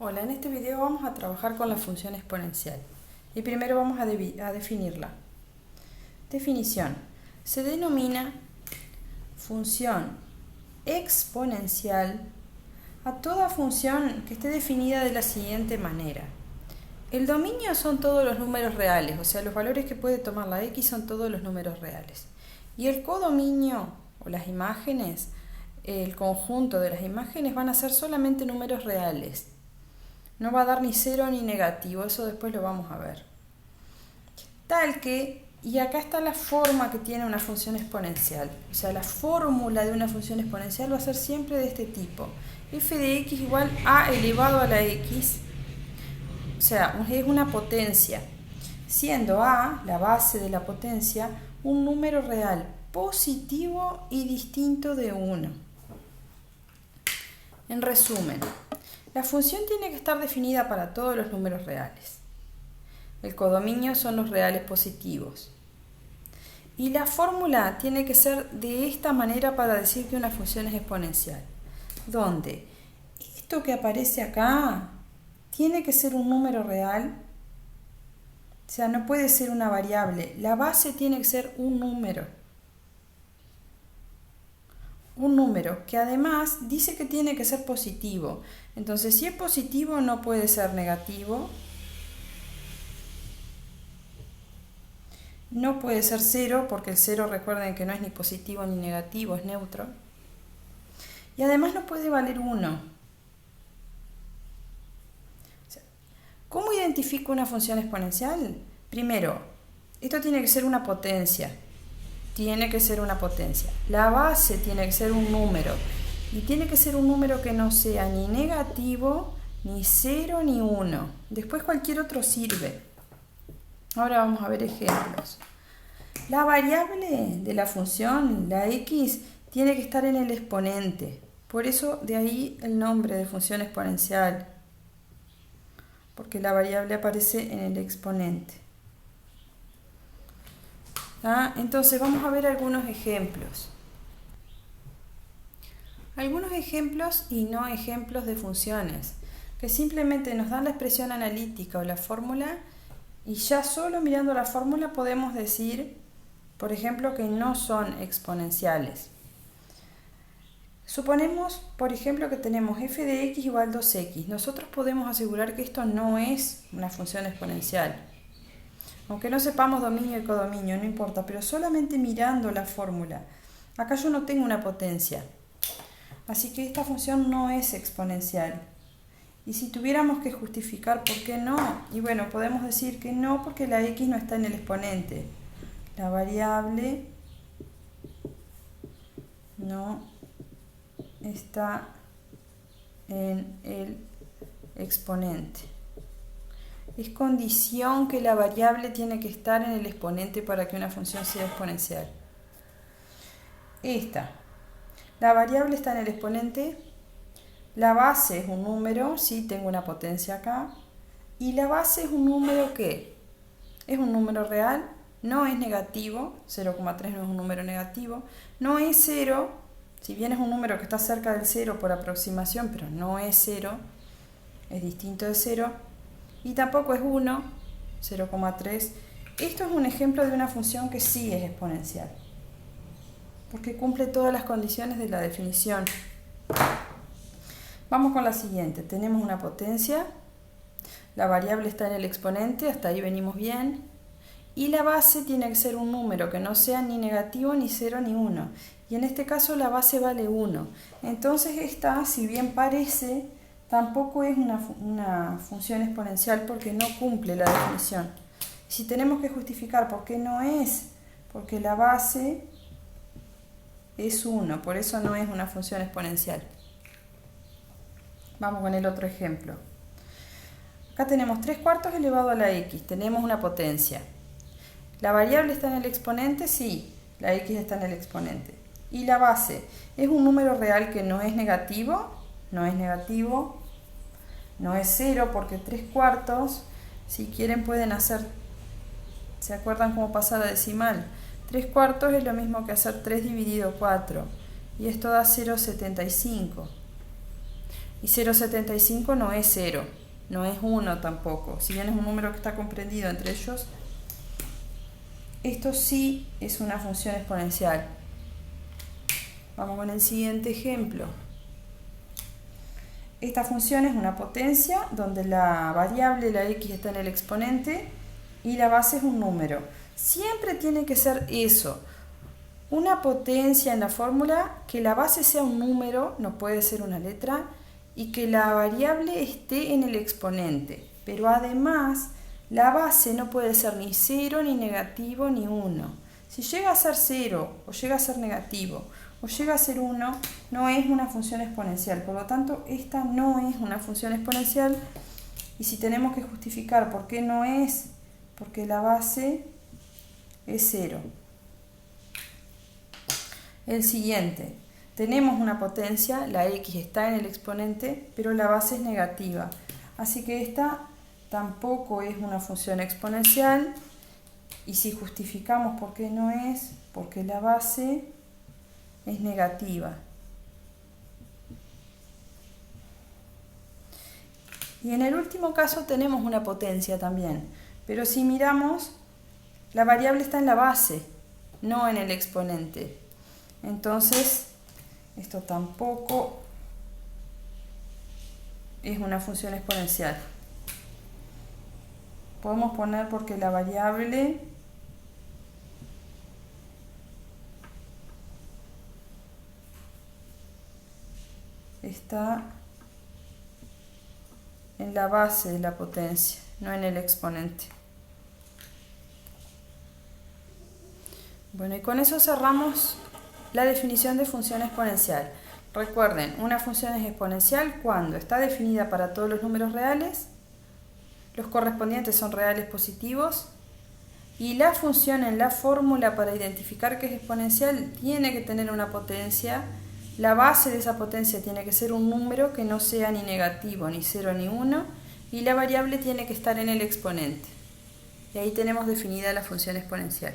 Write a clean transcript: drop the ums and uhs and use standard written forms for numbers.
Hola, en este video vamos a trabajar con la función exponencial y primero vamos a definirla. Definición. Se denomina función exponencial a toda función que esté definida de la siguiente manera. El dominio son todos los números reales, o sea, los valores que puede tomar la x son todos los números reales. Y el codominio o las imágenes, el conjunto de las imágenes van a ser solamente números reales. No va a dar ni cero ni negativo, eso después lo vamos a ver. Tal que, y acá está la forma que tiene una función exponencial. O sea, la fórmula de una función exponencial va a ser siempre de este tipo. F de x igual a elevado a la x. O sea, es una potencia. Siendo a, la base de la potencia, un número real, positivo y distinto de 1. En resumen, la función tiene que estar definida para todos los números reales. El codominio son los reales positivos. Y la fórmula tiene que ser de esta manera para decir que una función es exponencial. Donde esto que aparece acá tiene que ser un número real. O sea, no puede ser una variable. La base tiene que ser un número. Un número que además dice que tiene que ser positivo. Entonces, si es positivo no puede ser negativo. No puede ser cero, porque el cero, recuerden que no es ni positivo ni negativo, es neutro. Y además no puede valer 1. O sea, ¿cómo identifico una función exponencial? Primero, esto tiene que ser una potencia. Tiene que ser una potencia. La base tiene que ser un número. Y tiene que ser un número que no sea ni negativo, ni 0, ni 1. Después cualquier otro sirve. Ahora vamos a ver ejemplos. La variable de la función, la x, tiene que estar en el exponente. Por eso de ahí el nombre de función exponencial. Porque la variable aparece en el exponente. Entonces vamos a ver algunos ejemplos. Algunos ejemplos y no ejemplos de funciones, que simplemente nos dan la expresión analítica o la fórmula y ya solo mirando la fórmula podemos decir, por ejemplo, que no son exponenciales. Suponemos, por ejemplo, que tenemos f de x igual 2x. Nosotros podemos asegurar que esto no es una función exponencial. Aunque no sepamos dominio y codominio, no importa, pero solamente mirando la fórmula. Acá yo no tengo una potencia. Así que esta función no es exponencial. Y si tuviéramos que justificar por qué no, y bueno, podemos decir que no porque la x no está en el exponente. La variable no está en el exponente. Es condición que la variable tiene que estar en el exponente para que una función sea exponencial. La variable está en el exponente, la base es un número, sí, tengo una potencia acá, y la base es un número que es un número real, no es negativo, 0,3 no es un número negativo, no es 0, si bien es un número que está cerca del 0 por aproximación, pero no es 0, es distinto de 0, y tampoco es 1, 0,3. Esto es un ejemplo de una función que sí es exponencial, porque cumple todas las condiciones de la definición. Vamos con la siguiente. Tenemos una potencia, la variable está en el exponente, hasta ahí venimos bien, y la base tiene que ser un número que no sea ni negativo, ni 0, ni 1. Y en este caso la base vale 1. Entonces esta, si bien parece, tampoco es una función exponencial porque no cumple la definición. Si tenemos que justificar por qué no es, porque la base es 1, por eso no es una función exponencial. Vamos con el otro ejemplo. Acá tenemos 3/4 elevado a la x, tenemos una potencia. ¿La variable está en el exponente? Sí, la x está en el exponente. Y la base es un número real que no es negativo, no es 0, porque 3/4, si quieren pueden hacer, ¿se acuerdan cómo pasa la decimal? 3/4 es lo mismo que hacer 3 dividido 4, y esto da 0,75. Y 0,75 no es 0, no es 1 tampoco. Si bien es un número que está comprendido entre ellos, esto sí es una función exponencial. Vamos con el siguiente ejemplo. Esta función es una potencia donde la variable, la x, está en el exponente y la base es un número. Siempre tiene que ser eso. Una potencia en la fórmula, que la base sea un número, no puede ser una letra, y que la variable esté en el exponente. Pero además, la base no puede ser ni 0, ni negativo, ni 1. Si llega a ser 0, o llega a ser negativo, o llega a ser 1, no es una función exponencial. Por lo tanto, esta no es una función exponencial. Y si tenemos que justificar por qué no es, porque la base es 0. El siguiente. Tenemos una potencia, la x está en el exponente, pero la base es negativa. Así que esta tampoco es una función exponencial. Y si justificamos por qué no es, porque la base es negativa. Y en el último caso tenemos una potencia también. Pero si miramos, la variable está en la base, no en el exponente. Entonces, esto tampoco es una función exponencial. Podemos poner porque la variable está en la base de la potencia, no en el exponente. Bueno, y con eso cerramos la definición de función exponencial. Recuerden, una función es exponencial cuando está definida para todos los números reales, los correspondientes son reales positivos, y la función en la fórmula para identificar que es exponencial tiene que tener una potencia. La base de esa potencia tiene que ser un número que no sea ni negativo, ni 0, ni 1, y la variable tiene que estar en el exponente. Y ahí tenemos definida la función exponencial.